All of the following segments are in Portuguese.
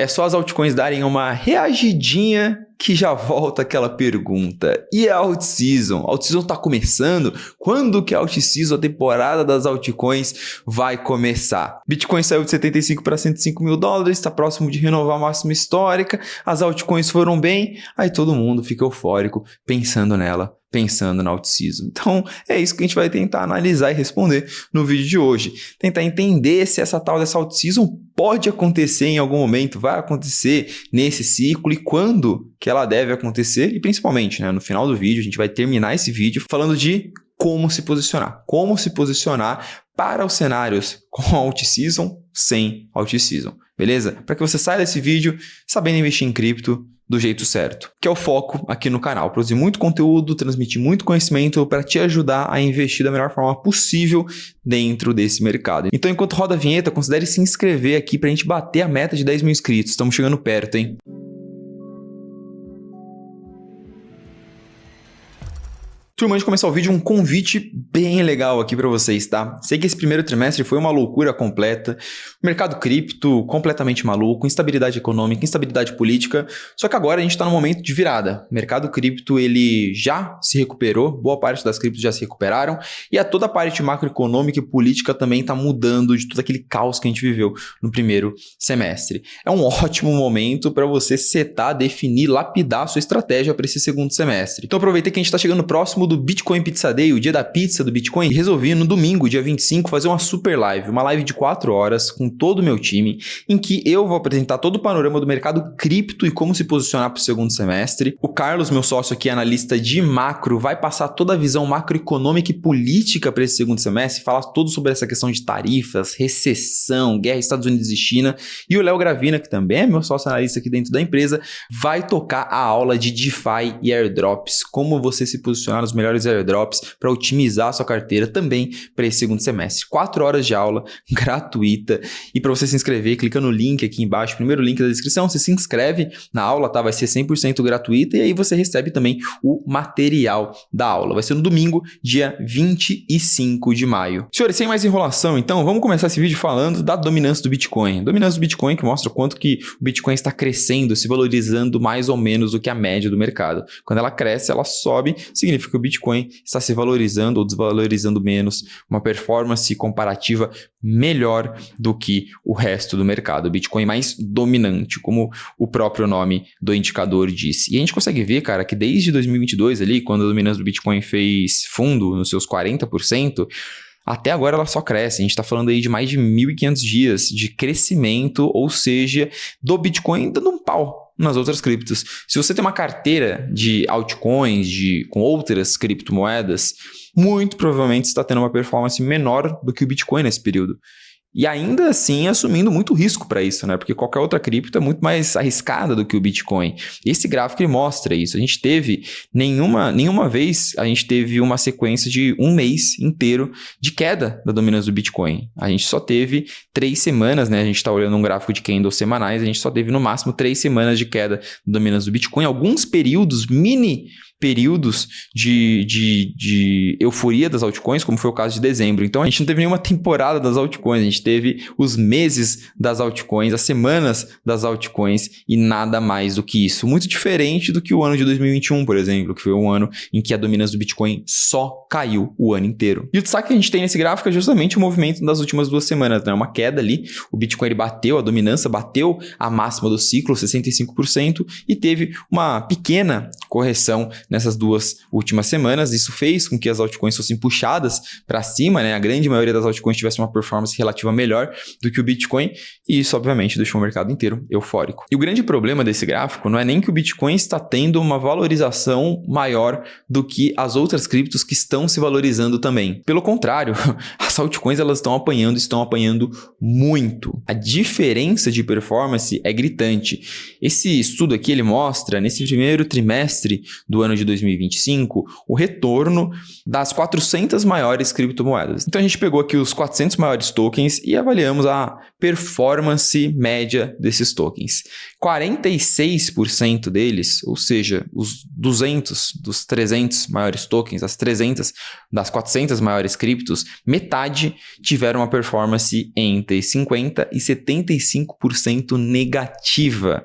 É só as altcoins darem uma reagidinha que já volta aquela pergunta. E a alt-season? A alt-season tá começando? Quando que a alt-season, a temporada das altcoins, vai começar? Bitcoin saiu de 75 para 105 mil dólares, está próximo de renovar a máxima histórica, as altcoins foram bem, aí todo mundo fica eufórico pensando nela, pensando na alt-season. Então, é isso que a gente vai tentar analisar e responder no vídeo de hoje. Tentar entender se essa tal dessa alt-season pode acontecer em algum momento, vai acontecer nesse ciclo e quando que ela deve acontecer. E principalmente, né, no final do vídeo, a gente vai terminar esse vídeo falando de como se posicionar. Como se posicionar para os cenários com alt-season, sem alt-season. Beleza? Para que você saia desse vídeo sabendo investir em cripto do jeito certo, que é o foco aqui no canal. Produzir muito conteúdo, transmitir muito conhecimento para te ajudar a investir da melhor forma possível dentro desse mercado. Então, enquanto roda a vinheta, considere se inscrever aqui para a gente bater a meta de 10 mil inscritos. Estamos chegando perto, hein? Turma, antes de começar o vídeo, um convite bem legal aqui para vocês, tá? Sei que esse primeiro trimestre foi uma loucura completa, mercado cripto completamente maluco, instabilidade econômica, instabilidade política, só que agora a gente está no momento de virada. O mercado cripto, ele já se recuperou, boa parte das criptos já se recuperaram, e toda a parte macroeconômica e política também está mudando de todo aquele caos que a gente viveu no primeiro semestre. É um ótimo momento para você setar, definir, lapidar a sua estratégia para esse segundo semestre. Então aproveitei que a gente está chegando próximo do Bitcoin Pizza Day, o dia da pizza do Bitcoin, e resolvi no domingo, dia 25, fazer uma super live, uma live de 4 horas com todo o meu time, em que eu vou apresentar todo o panorama do mercado cripto e como se posicionar para o segundo semestre. O Carlos, meu sócio aqui, analista de macro, vai passar toda a visão macroeconômica e política para esse segundo semestre, falar tudo sobre essa questão de tarifas, recessão, guerra Estados Unidos e China. E o Léo Gravina, que também é meu sócio analista aqui dentro da empresa, vai tocar a aula de DeFi e airdrops, como você se posicionar nos melhores airdrops para otimizar a sua carteira também para esse segundo semestre. 4 horas de aula gratuita. E para você se inscrever, clica no link aqui embaixo, primeiro link da descrição, você se inscreve na aula, tá? Vai ser 100% gratuita e aí você recebe também o material da aula. Vai ser no domingo, dia 25 de maio. Senhores, sem mais enrolação, então, vamos começar esse vídeo falando da dominância do Bitcoin. Dominância do Bitcoin que mostra o quanto que o Bitcoin está crescendo, se valorizando mais ou menos do que a média do mercado. Quando ela cresce, ela sobe, significa que o Bitcoin está se valorizando ou desvalorizando menos, uma performance comparativa melhor do que o resto do mercado. O Bitcoin mais dominante, como o próprio nome do indicador disse. E a gente consegue ver, cara, que desde 2022 ali, quando a dominância do Bitcoin fez fundo nos seus 40%, até agora ela só cresce. A gente está falando aí de mais de 1.500 dias de crescimento, ou seja, do Bitcoin dando um pau nas outras criptos. Se você tem uma carteira de altcoins, com outras criptomoedas, muito provavelmente está tendo uma performance menor do que o Bitcoin nesse período. E ainda assim assumindo muito risco para isso, né? Porque qualquer outra cripto é muito mais arriscada do que o Bitcoin. Esse gráfico ele mostra isso. A gente teve, nenhuma vez, a gente teve uma sequência de um mês inteiro de queda da dominância do Bitcoin. A gente só teve 3 semanas, né? A gente está olhando um gráfico de candles semanais, a gente só teve no máximo 3 semanas de queda da dominância do Bitcoin. Alguns períodos, mini períodos de euforia das altcoins, como foi o caso de dezembro. Então, a gente não teve nenhuma temporada das altcoins, a gente teve os meses das altcoins, as semanas das altcoins e nada mais do que isso. Muito diferente do que o ano de 2021, por exemplo, que foi um ano em que a dominância do Bitcoin só caiu o ano inteiro. E o destaque que a gente tem nesse gráfico é justamente o movimento das últimas 2 semanas, né? Uma queda ali, o Bitcoin ele bateu, a dominância bateu a máxima do ciclo, 65%, e teve uma pequena correção nessas 2 últimas semanas. Isso fez com que as altcoins fossem puxadas para cima, né? A grande maioria das altcoins tivesse uma performance relativa melhor do que o Bitcoin, e isso obviamente deixou o mercado inteiro eufórico. E o grande problema desse gráfico não é nem que o Bitcoin está tendo uma valorização maior do que as outras criptos que estão se valorizando também. Pelo contrário, as altcoins elas estão apanhando muito. A diferença de performance é gritante. Esse estudo aqui ele mostra nesse primeiro trimestre trimestre do ano de 2025 o retorno das 400 maiores criptomoedas. Então a gente pegou aqui os 400 maiores tokens e avaliamos a performance média desses tokens. 46% deles, ou seja, os 200 dos 300 maiores tokens, as 300 das 400 maiores criptos, metade tiveram uma performance entre 50% e 75% negativa.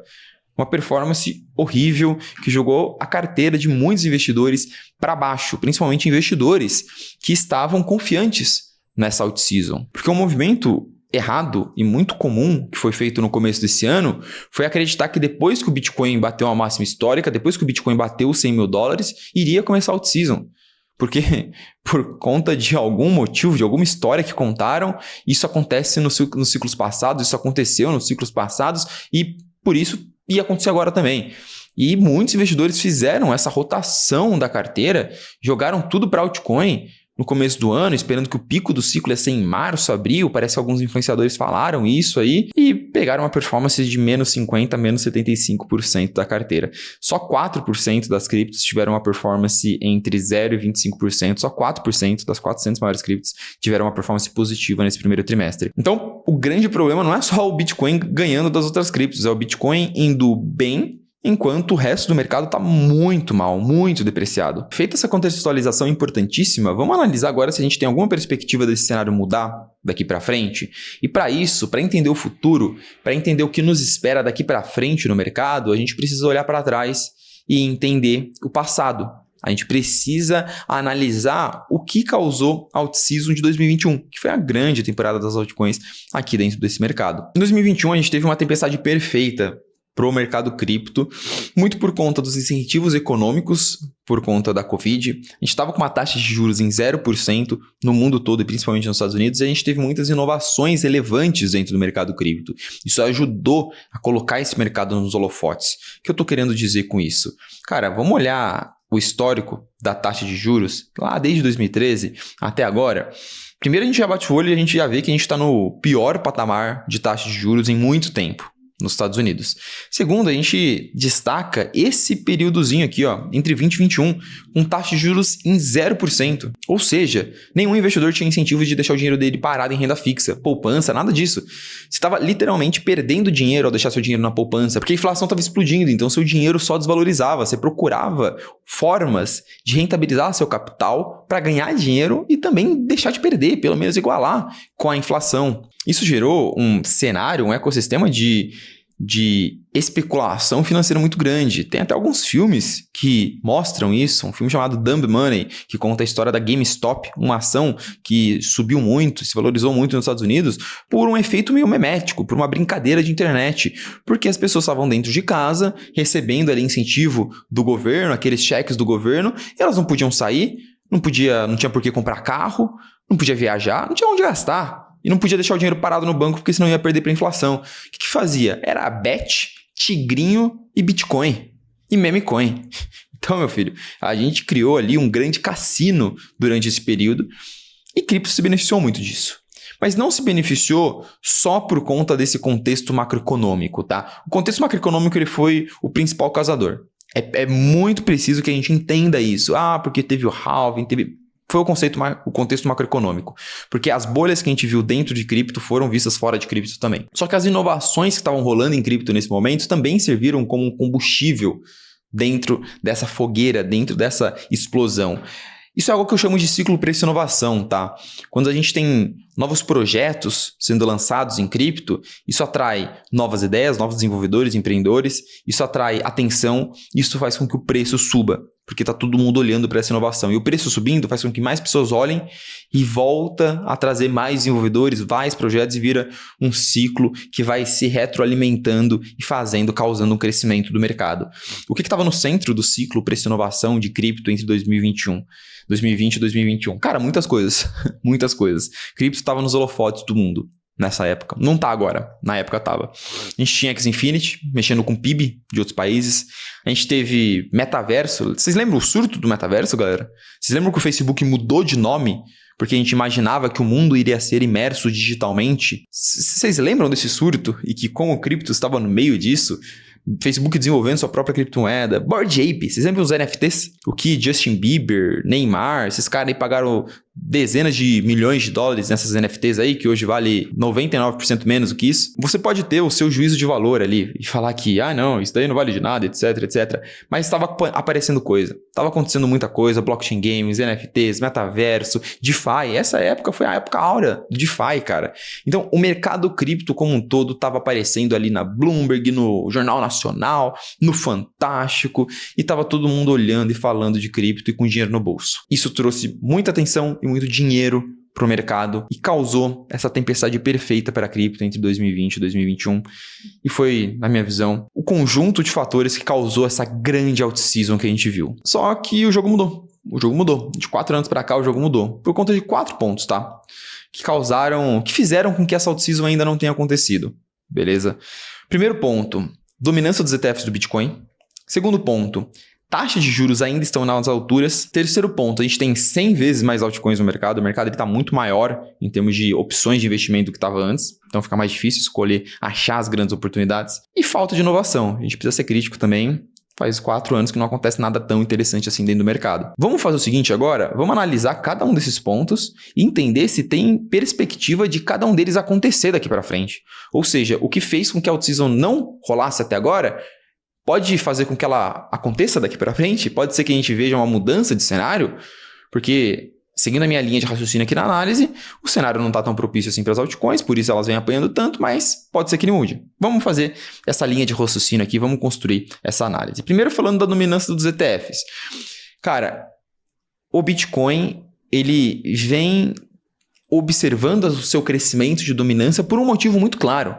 Uma performance horrível que jogou a carteira de muitos investidores para baixo, principalmente investidores que estavam confiantes nessa alt-season. Porque um movimento errado e muito comum que foi feito no começo desse ano foi acreditar que depois que o Bitcoin bateu uma máxima histórica, depois que o Bitcoin bateu os $100 mil, iria começar a alt-season. Porque por conta de algum motivo, de alguma história que contaram, isso acontece nos ciclos passados, isso aconteceu nos ciclos passados e por isso ia acontecer agora também. E muitos investidores fizeram essa rotação da carteira, jogaram tudo para altcoin no começo do ano, esperando que o pico do ciclo ia ser em março, abril, parece que alguns influenciadores falaram isso aí, e pegaram uma performance de menos 50%, menos 75% da carteira. Só 4% das criptos tiveram uma performance entre 0% e 25%, só 4% das 400 maiores criptos tiveram uma performance positiva nesse primeiro trimestre. Então, o grande problema não é só o Bitcoin ganhando das outras criptos, é o Bitcoin indo bem, enquanto o resto do mercado está muito mal, muito depreciado. Feita essa contextualização importantíssima, vamos analisar agora se a gente tem alguma perspectiva desse cenário mudar daqui para frente. E para isso, para entender o futuro, para entender o que nos espera daqui para frente no mercado, a gente precisa olhar para trás e entender o passado. A gente precisa analisar o que causou a alt-season de 2021, que foi a grande temporada das altcoins aqui dentro desse mercado. Em 2021, a gente teve uma tempestade perfeita para o mercado cripto, muito por conta dos incentivos econômicos, por conta da Covid. A gente estava com uma taxa de juros em 0% no mundo todo e principalmente nos Estados Unidos, e a gente teve muitas inovações relevantes dentro do mercado cripto. Isso ajudou a colocar esse mercado nos holofotes. O que eu estou querendo dizer com isso? Cara, vamos olhar o histórico da taxa de juros, lá desde 2013 até agora. Primeiro a gente já bate o olho e a gente já vê que a gente está no pior patamar de taxa de juros em muito tempo nos Estados Unidos. Segundo, a gente destaca esse períodozinho aqui, ó, entre 20 e 21, com taxa de juros em 0%. Ou seja, nenhum investidor tinha incentivo de deixar o dinheiro dele parado em renda fixa, poupança, nada disso. Você estava literalmente perdendo dinheiro ao deixar seu dinheiro na poupança, porque a inflação estava explodindo, então seu dinheiro só desvalorizava. Você procurava formas de rentabilizar seu capital para ganhar dinheiro e também deixar de perder, pelo menos igualar com a inflação. Isso gerou um cenário, um ecossistema de especulação financeira muito grande. Tem até alguns filmes que mostram isso. Um filme chamado Dumb Money, que conta a história da GameStop, uma ação que subiu muito, se valorizou muito nos Estados Unidos, por um efeito meio memético, por uma brincadeira de internet. Porque as pessoas estavam dentro de casa, recebendo ali incentivo do governo, aqueles cheques do governo, e elas não podiam sair, não tinha por que comprar carro, não podia viajar, não tinha onde gastar. E não podia deixar o dinheiro parado no banco porque senão ia perder para a inflação. O que fazia? Era a Bet, Tigrinho e Bitcoin. E Memecoin. Então, meu filho, a gente criou ali um grande cassino durante esse período e cripto se beneficiou muito disso. Mas não se beneficiou só por conta desse contexto macroeconômico, tá? O contexto macroeconômico ele foi o principal causador. É muito preciso que a gente entenda isso. Porque teve o halving, foi o contexto macroeconômico. Porque as bolhas que a gente viu dentro de cripto foram vistas fora de cripto também. Só que as inovações que estavam rolando em cripto nesse momento também serviram como um combustível dentro dessa fogueira, dentro dessa explosão. Isso é algo que eu chamo de ciclo preço-inovação, tá? Quando a gente tem novos projetos sendo lançados em cripto, isso atrai novas ideias, novos desenvolvedores, empreendedores, isso atrai atenção, isso faz com que o preço suba, porque está todo mundo olhando para essa inovação. E o preço subindo faz com que mais pessoas olhem e volta a trazer mais desenvolvedores, mais projetos e vira um ciclo que vai se retroalimentando e causando um crescimento do mercado. O que estava no centro do ciclo preço-inovação de cripto entre 2020 e 2021? Cara, muitas coisas. Muitas coisas. Cripto estava nos holofotes do mundo nessa época. Não tá agora. Na época tava. A gente tinha X-Infinity mexendo com PIB de outros países. A gente teve metaverso. Vocês lembram o surto do metaverso, galera? Vocês lembram que o Facebook mudou de nome porque a gente imaginava que o mundo iria ser imerso digitalmente? Vocês lembram desse surto? E que como o cripto estava no meio disso? Facebook desenvolvendo sua própria criptomoeda, Bored Ape, vocês lembram os NFTs? O que Justin Bieber, Neymar, esses caras aí pagaram dezenas de milhões de dólares nessas NFTs aí, que hoje vale 99% menos do que isso. Você pode ter o seu juízo de valor ali e falar que, não, isso daí não vale de nada, etc, etc. Mas estava aparecendo coisa. Estava acontecendo muita coisa, blockchain games, NFTs, metaverso, DeFi. Essa época foi a época áurea do DeFi, cara. Então, o mercado cripto como um todo estava aparecendo ali na Bloomberg, no Jornal Nacional, no Fantástico, e estava todo mundo olhando e falando de cripto e com dinheiro no bolso. Isso trouxe muita atenção e muito dinheiro para o mercado e causou essa tempestade perfeita para a cripto entre 2020 e 2021. E foi, na minha visão, o conjunto de fatores que causou essa grande out-season que a gente viu. Só que o jogo mudou. O jogo mudou. De 4 anos para cá, o jogo mudou. Por conta de 4 pontos, tá? Que fizeram com que essa out-season ainda não tenha acontecido. Beleza? Primeiro ponto, dominância dos ETFs do Bitcoin. Segundo ponto, taxas de juros ainda estão nas alturas. Terceiro ponto, a gente tem 100 vezes mais altcoins no mercado. O mercado está muito maior em termos de opções de investimento do que estava antes. Então fica mais difícil escolher, achar as grandes oportunidades. E falta de inovação. A gente precisa ser crítico também. Faz 4 anos que não acontece nada tão interessante assim dentro do mercado. Vamos fazer o seguinte agora? Vamos analisar cada um desses pontos e entender se tem perspectiva de cada um deles acontecer daqui para frente. Ou seja, o que fez com que a out-season não rolasse até agora pode fazer com que ela aconteça daqui para frente? Pode ser que a gente veja uma mudança de cenário? Porque, seguindo a minha linha de raciocínio aqui na análise, o cenário não está tão propício assim para as altcoins, por isso elas vêm apanhando tanto, mas pode ser que não mude. Vamos fazer essa linha de raciocínio aqui, vamos construir essa análise. Primeiro falando da dominância dos ETFs. Cara, o Bitcoin, ele vem observando o seu crescimento de dominância por um motivo muito claro.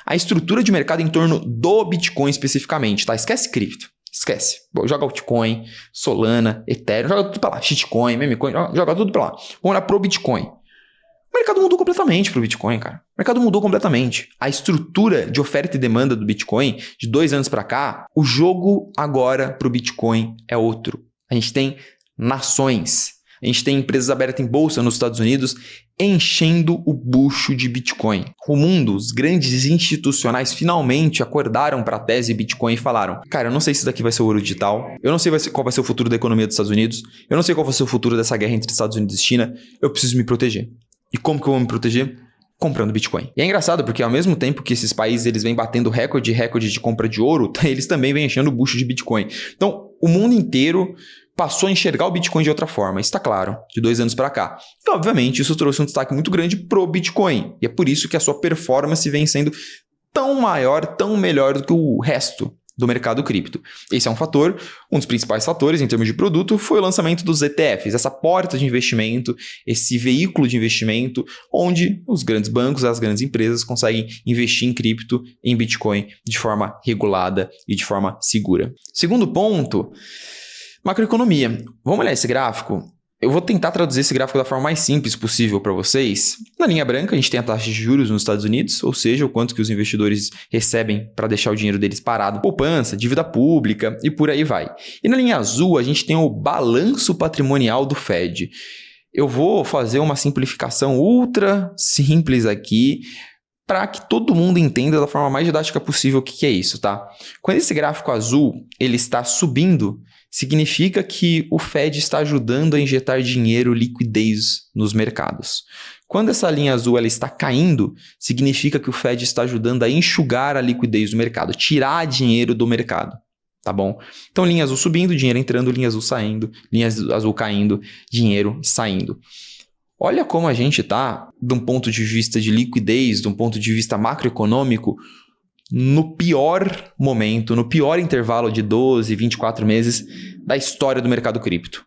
A estrutura de mercado em torno do Bitcoin especificamente, tá? Esquece cripto. Esquece. Joga altcoin, Solana, Ethereum, joga tudo pra lá. Shitcoin, memecoin, joga tudo pra lá. Vamos olhar pro Bitcoin. O mercado mudou completamente pro Bitcoin, cara. O mercado mudou completamente. A estrutura de oferta e demanda do Bitcoin, de 2 anos pra cá, o jogo agora pro Bitcoin é outro. A gente tem nações. A gente tem empresas abertas em bolsa nos Estados Unidos enchendo o bucho de Bitcoin. O mundo, os grandes institucionais finalmente acordaram para a tese Bitcoin e falaram: cara, eu não sei se isso daqui vai ser o ouro digital, eu não sei qual vai ser o futuro da economia dos Estados Unidos, eu não sei qual vai ser o futuro dessa guerra entre Estados Unidos e China, eu preciso me proteger. E como que eu vou me proteger? Comprando Bitcoin. E é engraçado porque ao mesmo tempo que esses países eles vêm batendo recorde de compra de ouro, eles também vêm enchendo o bucho de Bitcoin. Então, o mundo inteiro passou a enxergar o Bitcoin de outra forma. Isso está claro, de 2 anos para cá. E, obviamente, isso trouxe um destaque muito grande pro Bitcoin. E é por isso que a sua performance vem sendo tão maior, tão melhor do que o resto do mercado cripto. Esse é um fator. Um dos principais fatores em termos de produto foi o lançamento dos ETFs, essa porta de investimento, esse veículo de investimento, onde os grandes bancos, as grandes empresas conseguem investir em cripto, em Bitcoin, de forma regulada e de forma segura. Segundo ponto, macroeconomia. Vamos olhar esse gráfico? Eu vou tentar traduzir esse gráfico da forma mais simples possível para vocês. Na linha branca, a gente tem a taxa de juros nos Estados Unidos, ou seja, o quanto que os investidores recebem para deixar o dinheiro deles parado, poupança, dívida pública e por aí vai. E na linha azul, a gente tem o balanço patrimonial do Fed. Eu vou fazer uma simplificação ultra simples aqui, para que todo mundo entenda da forma mais didática possível o que é isso, tá? Quando esse gráfico azul ele está subindo, significa que o Fed está ajudando a injetar dinheiro, liquidez nos mercados. Quando essa linha azul ela está caindo, significa que o Fed está ajudando a enxugar a liquidez do mercado, tirar dinheiro do mercado, tá bom? Então, linha azul subindo, dinheiro entrando, linha azul saindo, linha azul caindo, dinheiro saindo. Olha como a gente está, de um ponto de vista de liquidez, de um ponto de vista macroeconômico, no pior momento, no pior intervalo de 12, 24 meses da história do mercado cripto.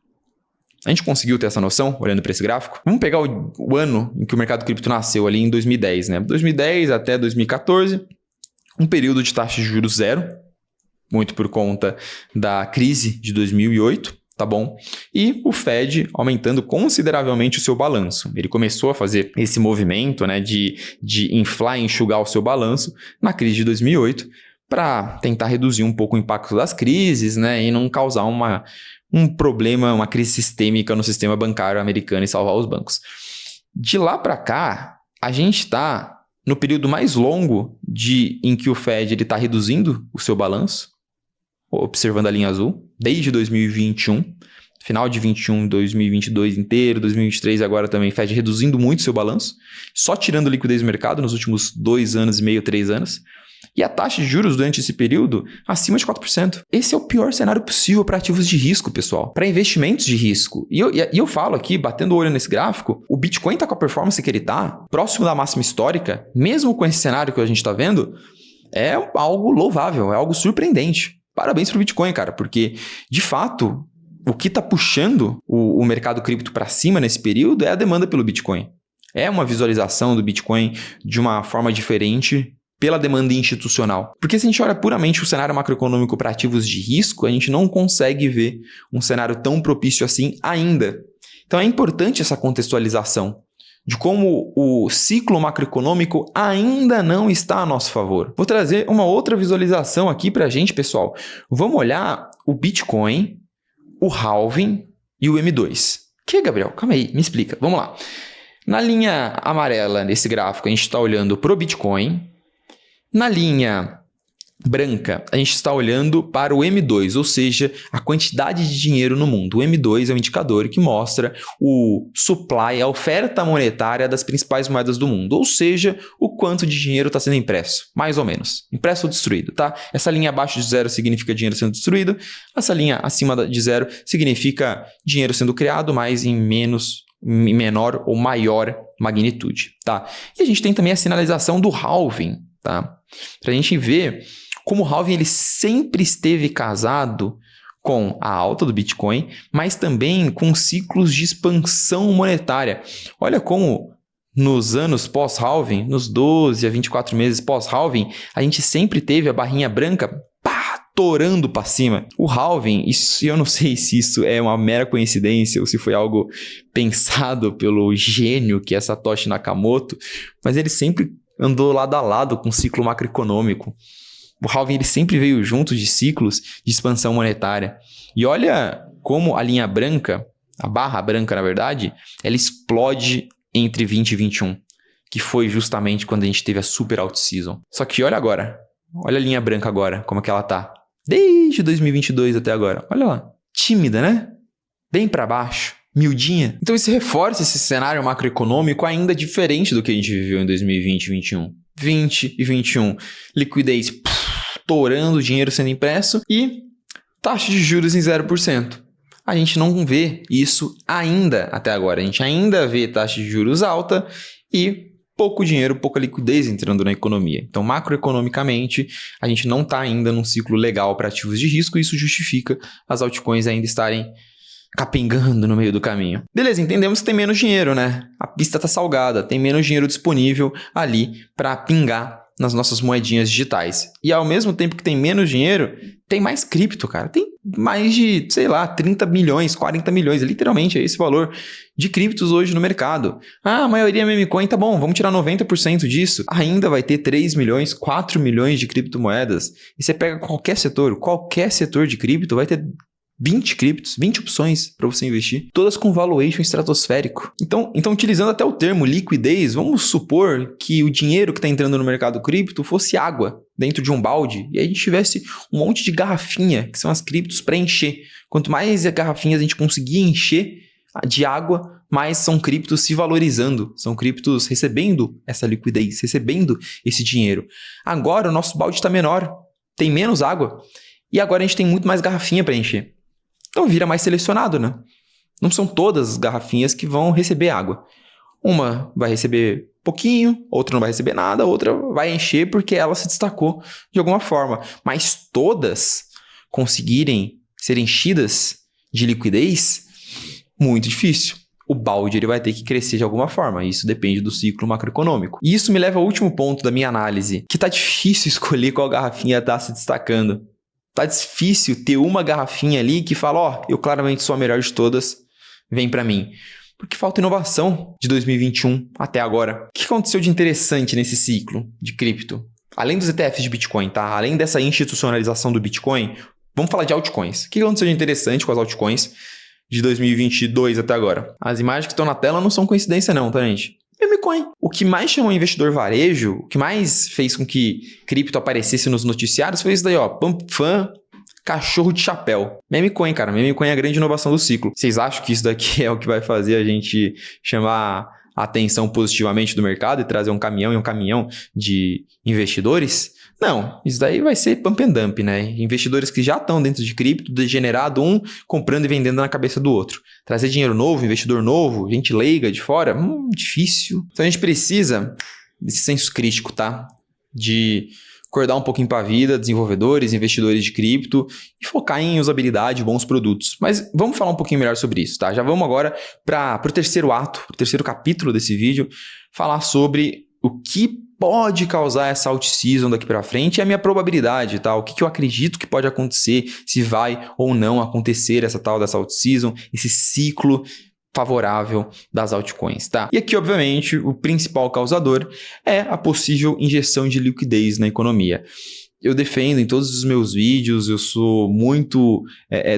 A gente conseguiu ter essa noção, olhando para esse gráfico? Vamos pegar o ano em que o mercado cripto nasceu, ali em 2010, né? 2010 até 2014, um período de taxa de juros zero, muito por conta da crise de 2008. Tá bom? E o Fed aumentando consideravelmente o seu balanço. Ele começou a fazer esse movimento, né, de inflar e enxugar o seu balanço na crise de 2008 para tentar reduzir um pouco o impacto das crises, né, e não causar um problema, uma crise sistêmica no sistema bancário americano e salvar os bancos. De lá para cá, a gente está no período mais longo em que o Fed está reduzindo o seu balanço, observando a linha azul, desde 2021, final de 21, 2022 inteiro, 2023 agora também, Fed reduzindo muito seu balanço, só tirando liquidez do mercado nos últimos 2 anos e meio, 3 anos. E a taxa de juros durante esse período acima de 4%. Esse é o pior cenário possível para ativos de risco, pessoal. Para investimentos de risco. E eu falo aqui, batendo o olho nesse gráfico, o Bitcoin está com a performance que ele está, próximo da máxima histórica, mesmo com esse cenário que a gente está vendo, é algo louvável, é algo surpreendente. Parabéns para o Bitcoin, cara, porque, de fato, o que está puxando o mercado cripto para cima nesse período é a demanda pelo Bitcoin. É uma visualização do Bitcoin de uma forma diferente pela demanda institucional. Porque se a gente olha puramente o cenário macroeconômico para ativos de risco, a gente não consegue ver um cenário tão propício assim ainda. Então é importante essa contextualização de como o ciclo macroeconômico ainda não está a nosso favor. Vou trazer uma outra visualização aqui para a gente, pessoal. Vamos olhar o Bitcoin, o halving e o M2. Que, Gabriel? Calma aí, me explica. Vamos lá. Na linha amarela, nesse gráfico, a gente está olhando para o Bitcoin. Na linha branca, a gente está olhando para o M2, ou seja, a quantidade de dinheiro no mundo. O M2 é um indicador que mostra o supply, a oferta monetária das principais moedas do mundo, ou seja, o quanto de dinheiro está sendo impresso, mais ou menos. Impresso ou destruído, tá? Essa linha abaixo de zero significa dinheiro sendo destruído, essa linha acima de zero significa dinheiro sendo criado, mas em menor ou maior magnitude, tá? E a gente tem também a sinalização do halving, tá? Para a gente ver como o halving ele sempre esteve casado com a alta do Bitcoin, mas também com ciclos de expansão monetária. Olha como nos anos pós-halving, nos 12 a 24 meses pós-halving, a gente sempre teve a barrinha branca torando para cima. O halving, eu não sei se isso é uma mera coincidência ou se foi algo pensado pelo gênio que é Satoshi Nakamoto, mas ele sempre andou lado a lado com o ciclo macroeconômico. O halving ele sempre veio junto de ciclos de expansão monetária. E olha como a linha branca, a barra branca na verdade, ela explode entre 20 e 21, que foi justamente quando a gente teve a super alt season. Só que olha agora, olha a linha branca agora, como é que ela tá. Desde 2022 até agora. Olha lá, tímida, né? Bem para baixo. Miudinha. Então isso reforça esse cenário macroeconômico ainda diferente do que a gente viveu em 2020 e 2021. 20 e 21, liquidez torando, dinheiro sendo impresso e taxa de juros em 0%. A gente não vê isso ainda até agora. A gente ainda vê taxa de juros alta e pouco dinheiro, pouca liquidez entrando na economia. Então, macroeconomicamente, a gente não está ainda num ciclo legal para ativos de risco e isso justifica as altcoins ainda estarem capengando no meio do caminho. Beleza, entendemos que tem menos dinheiro, né? A pista tá salgada, tem menos dinheiro disponível ali para pingar nas nossas moedinhas digitais. E ao mesmo tempo que tem menos dinheiro, tem mais cripto, cara. Tem mais de, 30 milhões, 40 milhões, literalmente é esse valor de criptos hoje no mercado. Ah, a maioria é meme coin, tá bom, vamos tirar 90% disso. Ainda vai ter 3 milhões, 4 milhões de criptomoedas. E você pega qualquer setor de cripto vai ter 20 criptos, 20 opções para você investir, todas com valuation estratosférico. Então, utilizando até o termo liquidez, vamos supor que o dinheiro que está entrando no mercado cripto fosse água dentro de um balde e aí a gente tivesse um monte de garrafinha, que são as criptos, para encher. Quanto mais garrafinhas a gente conseguir encher de água, mais são criptos se valorizando, são criptos recebendo essa liquidez, recebendo esse dinheiro. Agora o nosso balde está menor, tem menos água e agora a gente tem muito mais garrafinha para encher. Então vira mais selecionado, né? Não são todas as garrafinhas que vão receber água. Uma vai receber pouquinho, outra não vai receber nada, outra vai encher porque ela se destacou de alguma forma. Mas todas conseguirem ser enchidas de liquidez, muito difícil. O balde ele vai ter que crescer de alguma forma. Isso depende do ciclo macroeconômico. E isso me leva ao último ponto da minha análise, que tá difícil escolher qual garrafinha tá se destacando. Tá difícil ter uma garrafinha ali que fala, eu claramente sou a melhor de todas, vem pra mim. Porque falta inovação de 2021 até agora. O que aconteceu de interessante nesse ciclo de cripto? Além dos ETFs de Bitcoin, tá? Além dessa institucionalização do Bitcoin, vamos falar de altcoins. O que aconteceu de interessante com as altcoins de 2022 até agora? As imagens que estão na tela não são coincidência não, tá, gente? Meme coin. O que mais chamou investidor varejo, o que mais fez com que cripto aparecesse nos noticiários foi isso daí, ó. Pump fan, cachorro de chapéu. Meme coin, cara. Meme coin é a grande inovação do ciclo. Vocês acham que isso daqui é o que vai fazer a gente chamar a atenção positivamente do mercado e trazer um caminhão e um caminhão de investidores? Não, isso daí vai ser pump and dump, né? Investidores que já estão dentro de cripto, degenerado um, comprando e vendendo na cabeça do outro. Trazer dinheiro novo, investidor novo, gente leiga de fora, difícil. Então a gente precisa desse senso crítico, tá? De acordar um pouquinho para a vida, desenvolvedores, investidores de cripto e focar em usabilidade, bons produtos. Mas vamos falar um pouquinho melhor sobre isso, tá? Já vamos agora para o terceiro ato, o terceiro capítulo desse vídeo, falar sobre o que pode causar essa out-season daqui para frente e a minha probabilidade, tá? O que eu acredito que pode acontecer, se vai ou não acontecer essa tal dessa out-season, esse ciclo favorável das altcoins, tá? E aqui, obviamente, o principal causador é a possível injeção de liquidez na economia. Eu defendo em todos os meus vídeos, eu sou muito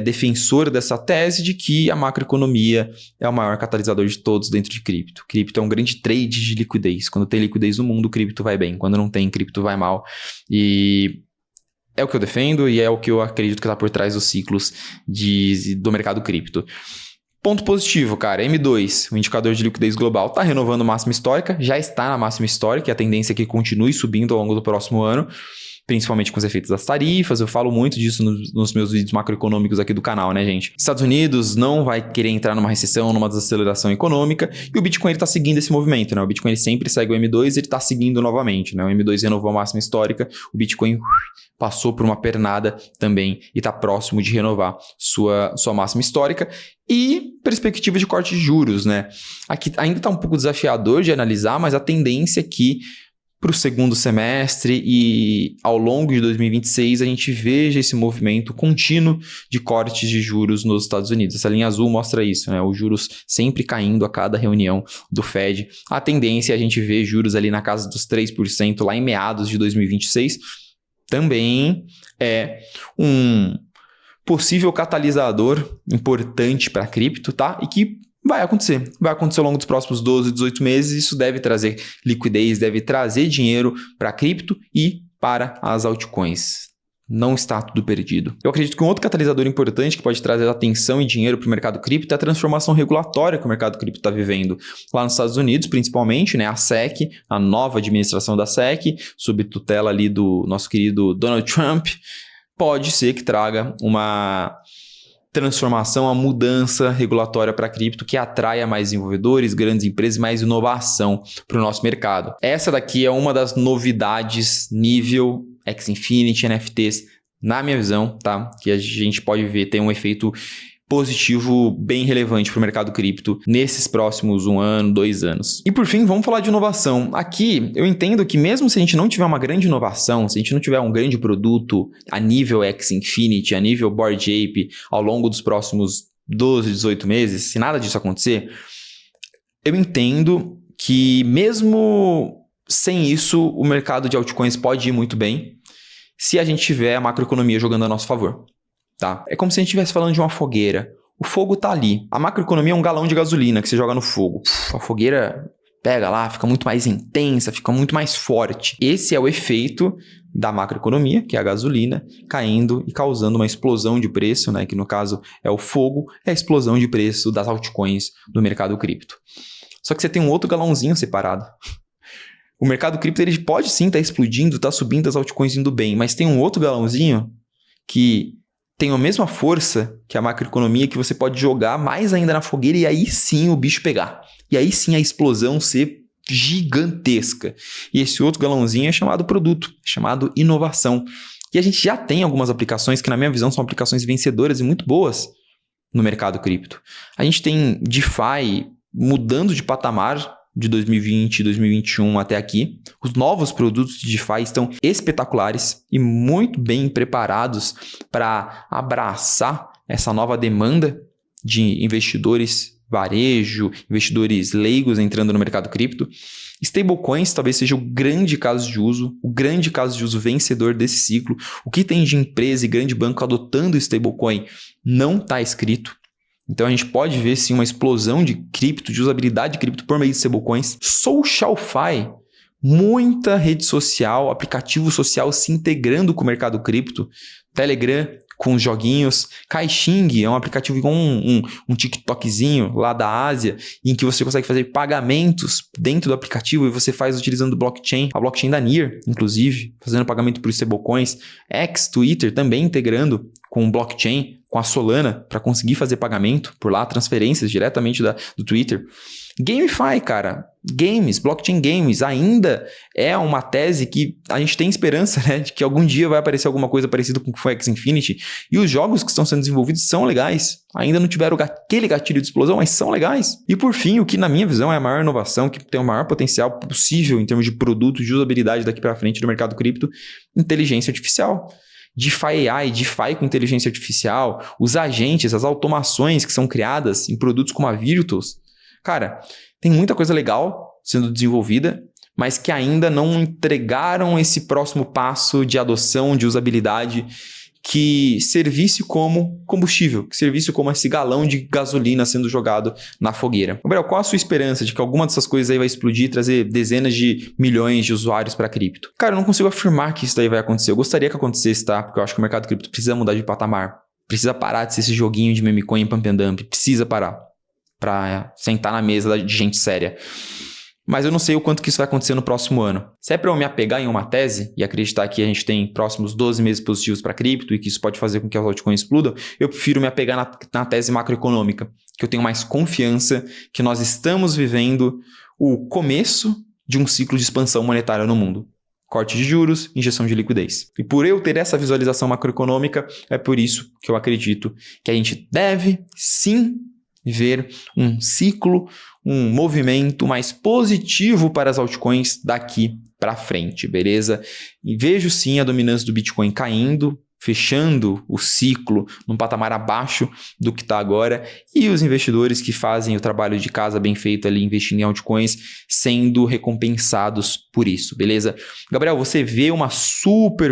defensor dessa tese de que a macroeconomia é o maior catalisador de todos dentro de cripto. Cripto é um grande trade de liquidez. Quando tem liquidez no mundo, cripto vai bem. Quando não tem, cripto vai mal. E é o que eu defendo e é o que eu acredito que está por trás dos ciclos do mercado cripto. Ponto positivo, cara, M2, o indicador de liquidez global, está renovando máxima histórica, já está na máxima histórica e a tendência é que continue subindo ao longo do próximo ano, principalmente com os efeitos das tarifas. Eu falo muito disso nos meus vídeos macroeconômicos aqui do canal, né, gente? Estados Unidos não vai querer entrar numa recessão, numa desaceleração econômica, e o Bitcoin está seguindo esse movimento, né? O Bitcoin ele sempre segue o M2 e ele está seguindo novamente, né? O M2 renovou a máxima histórica, o Bitcoin passou por uma pernada também e está próximo de renovar sua máxima histórica. E perspectiva de corte de juros, né? Aqui ainda está um pouco desafiador de analisar, mas a tendência é que para o segundo semestre e ao longo de 2026 a gente veja esse movimento contínuo de cortes de juros nos Estados Unidos. Essa linha azul mostra isso, né? Os juros sempre caindo a cada reunião do Fed. A tendência é a gente ver juros ali na casa dos 3% lá em meados de 2026. Também é um possível catalisador importante para a cripto, tá? E que vai acontecer ao longo dos próximos 12, 18 meses. Isso deve trazer liquidez, deve trazer dinheiro para a cripto e para as altcoins. Não está tudo perdido. Eu acredito que um outro catalisador importante que pode trazer atenção e dinheiro para o mercado cripto é a transformação regulatória que o mercado cripto está vivendo. Lá nos Estados Unidos, principalmente, né, a SEC, a nova administração da SEC, sob tutela ali do nosso querido Donald Trump, pode ser que traga uma transformação, a mudança regulatória para cripto que atraia mais desenvolvedores, grandes empresas e mais inovação para o nosso mercado. Essa daqui é uma das novidades nível X-Infinity, NFTs, na minha visão, tá? Que a gente pode ver tem um efeito positivo bem relevante para o mercado cripto nesses próximos 1 ano, 2 anos. E por fim, vamos falar de inovação. Aqui, eu entendo que mesmo se a gente não tiver uma grande inovação, se a gente não tiver um grande produto a nível X-Infinity, a nível Bored Ape, ao longo dos próximos 12, 18 meses, se nada disso acontecer, eu entendo que mesmo sem isso, o mercado de altcoins pode ir muito bem se a gente tiver a macroeconomia jogando a nosso favor. Tá? É como se a gente estivesse falando de uma fogueira. O fogo tá ali. A macroeconomia é um galão de gasolina que você joga no fogo. A fogueira pega lá, fica muito mais intensa, fica muito mais forte. Esse é o efeito da macroeconomia, que é a gasolina, caindo e causando uma explosão de preço, né? Que no caso é o fogo, é a explosão de preço das altcoins do mercado cripto. Só que você tem um outro galãozinho separado. O mercado cripto ele pode sim estar explodindo, tá subindo, as altcoins indo bem, mas tem um outro galãozinho que tem a mesma força que a macroeconomia, que você pode jogar mais ainda na fogueira e aí sim o bicho pegar. E aí sim a explosão ser gigantesca. E esse outro galãozinho é chamado produto, chamado inovação. E a gente já tem algumas aplicações que, na minha visão, são aplicações vencedoras e muito boas no mercado cripto. A gente tem DeFi mudando de patamar de 2020, 2021 até aqui. Os novos produtos de DeFi estão espetaculares e muito bem preparados para abraçar essa nova demanda de investidores varejo, investidores leigos entrando no mercado cripto. Stablecoins talvez seja o grande caso de uso, vencedor desse ciclo. O que tem de empresa e grande banco adotando stablecoin não está escrito. Então a gente pode ver sim uma explosão de cripto, de usabilidade de cripto por meio de stablecoins. SocialFi, muita rede social, aplicativo social se integrando com o mercado cripto. Telegram com os joguinhos. Caixing é um aplicativo igual um TikTokzinho lá da Ásia, em que você consegue fazer pagamentos dentro do aplicativo e você faz utilizando blockchain, a blockchain da Near, inclusive, fazendo pagamento por stablecoins. Twitter também integrando com blockchain, com a Solana, para conseguir fazer pagamento por lá, transferências diretamente do Twitter. GameFi, cara, games, blockchain games, ainda é uma tese que a gente tem esperança, né, de que algum dia vai aparecer alguma coisa parecida com o que foi Axie Infinity, e os jogos que estão sendo desenvolvidos são legais, ainda não tiveram aquele gatilho de explosão, mas são legais. E por fim, o que na minha visão é a maior inovação, que tem o maior potencial possível em termos de produto, de usabilidade daqui para frente do mercado cripto, inteligência artificial. DeFi AI, DeFi com inteligência artificial, os agentes, as automações que são criadas em produtos como a Virtuos. Cara, tem muita coisa legal sendo desenvolvida, mas que ainda não entregaram esse próximo passo de adoção, de usabilidade, que servisse como combustível, que servisse como esse galão de gasolina sendo jogado na fogueira. Gabriel, qual a sua esperança de que alguma dessas coisas aí vai explodir e trazer dezenas de milhões de usuários para cripto? Cara, eu não consigo afirmar que isso daí vai acontecer. Eu gostaria que acontecesse, tá? Porque eu acho que o mercado cripto precisa mudar de patamar. Precisa parar de ser esse joguinho de meme coin pump and dump. Precisa parar para sentar na mesa de gente séria. Mas eu não sei o quanto que isso vai acontecer no próximo ano. Se é para eu me apegar em uma tese e acreditar que a gente tem próximos 12 meses positivos para cripto e que isso pode fazer com que as altcoins explodam, eu prefiro me apegar na tese macroeconômica, que eu tenho mais confiança que nós estamos vivendo o começo de um ciclo de expansão monetária no mundo. Corte de juros, injeção de liquidez. E por eu ter essa visualização macroeconômica, é por isso que eu acredito que a gente deve, sim, ver um ciclo, um movimento mais positivo para as altcoins daqui para frente, beleza? E vejo sim a dominância do Bitcoin caindo, fechando o ciclo num patamar abaixo do que está agora, e os investidores que fazem o trabalho de casa bem feito ali, investindo em altcoins, sendo recompensados por isso, beleza? Gabriel, você vê uma super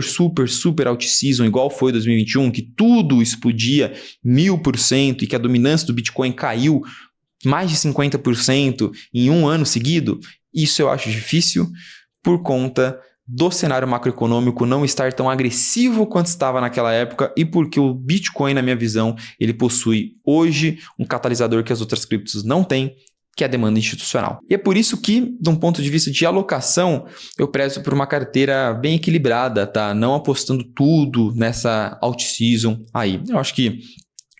alt-season igual foi 2021, que tudo explodia 1000% e que a dominância do Bitcoin caiu mais de 50% em um ano seguido? Isso eu acho difícil por conta do cenário macroeconômico não estar tão agressivo quanto estava naquela época e porque o Bitcoin, na minha visão, ele possui hoje um catalisador que as outras criptos não têm, que é a demanda institucional. E é por isso que, de um ponto de vista de alocação, eu prezo por uma carteira bem equilibrada, tá? Não apostando tudo nessa alt-season aí. Eu acho que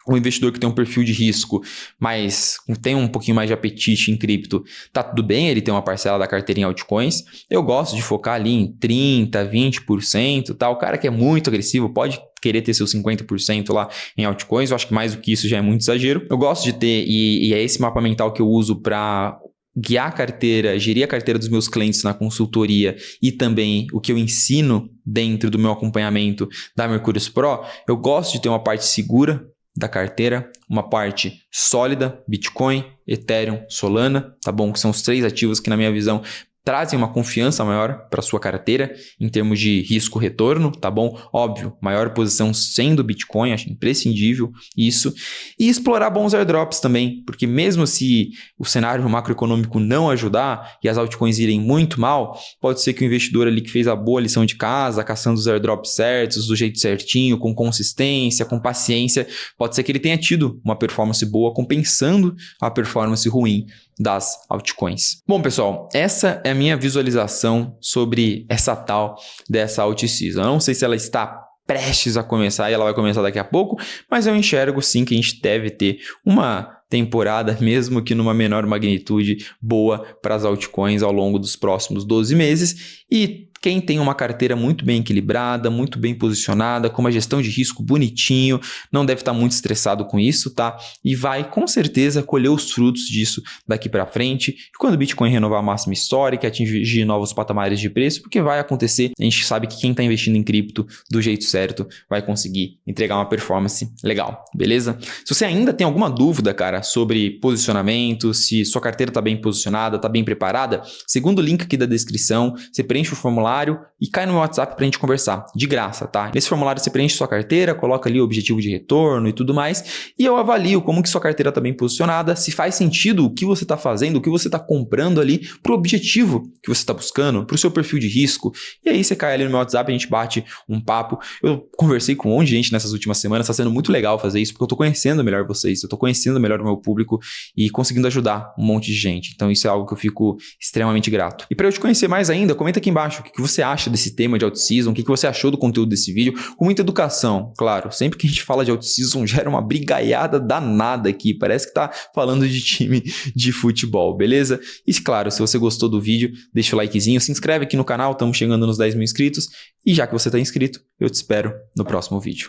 o investidor que tem um perfil de risco, mas tem um pouquinho mais de apetite em cripto, tá tudo bem, ele tem uma parcela da carteira em altcoins. Eu gosto de focar ali em 30%, 20%, tá? O cara que é muito agressivo pode querer ter seus 50% lá em altcoins. Eu acho que mais do que isso já é muito exagero. Eu gosto de ter, e é esse mapa mental que eu uso para guiar a carteira, gerir a carteira dos meus clientes na consultoria e também o que eu ensino dentro do meu acompanhamento da Mercúrios Pro. Eu gosto de ter uma parte segura da carteira, uma parte sólida, Bitcoin, Ethereum, Solana, tá bom? Que são os 3 ativos que, na minha visão, trazem uma confiança maior para sua carteira em termos de risco-retorno, tá bom? Óbvio, maior posição sendo Bitcoin, acho imprescindível isso. E explorar bons airdrops também, porque mesmo se o cenário macroeconômico não ajudar e as altcoins irem muito mal, pode ser que o investidor ali que fez a boa lição de casa, caçando os airdrops certos, do jeito certinho, com consistência, com paciência, pode ser que ele tenha tido uma performance boa compensando a performance ruim das altcoins. Bom, pessoal, essa é a minha visualização sobre essa tal dessa alt-season. Eu não sei se ela está prestes a começar e ela vai começar daqui a pouco, mas eu enxergo sim que a gente deve ter uma temporada, mesmo que numa menor magnitude, boa para as altcoins ao longo dos próximos 12 meses. E quem tem uma carteira muito bem equilibrada, muito bem posicionada, com uma gestão de risco bonitinho, não deve estar muito estressado com isso, tá? E vai com certeza colher os frutos disso daqui para frente. E quando o Bitcoin renovar a máxima histórica, atingir novos patamares de preço, porque vai acontecer, a gente sabe que quem está investindo em cripto do jeito certo vai conseguir entregar uma performance legal, beleza? Se você ainda tem alguma dúvida, cara, sobre posicionamento, se sua carteira está bem posicionada, está bem preparada, segundo o link aqui da descrição, você preenche o formulário formulário e cai no meu WhatsApp pra gente conversar, de graça, tá? Nesse formulário você preenche sua carteira, coloca ali o objetivo de retorno e tudo mais, e eu avalio como que sua carteira tá bem posicionada, se faz sentido o que você tá fazendo, o que você tá comprando ali pro objetivo que você tá buscando, pro seu perfil de risco. E aí você cai ali no meu WhatsApp, a gente bate um papo. Eu conversei com um monte de gente nessas últimas semanas, tá sendo muito legal fazer isso, porque eu tô conhecendo melhor vocês, eu tô conhecendo melhor o meu público e conseguindo ajudar um monte de gente. Então isso é algo que eu fico extremamente grato. E para eu te conhecer mais ainda, comenta aqui embaixo o que você acha desse tema de out-season, o que você achou do conteúdo desse vídeo, com muita educação, claro. Sempre que a gente fala de out-season, gera uma brigaiada danada aqui, parece que tá falando de time de futebol, beleza? E claro, se você gostou do vídeo, deixa o likezinho, se inscreve aqui no canal, estamos chegando nos 10 mil inscritos, e já que você tá inscrito, eu te espero no próximo vídeo.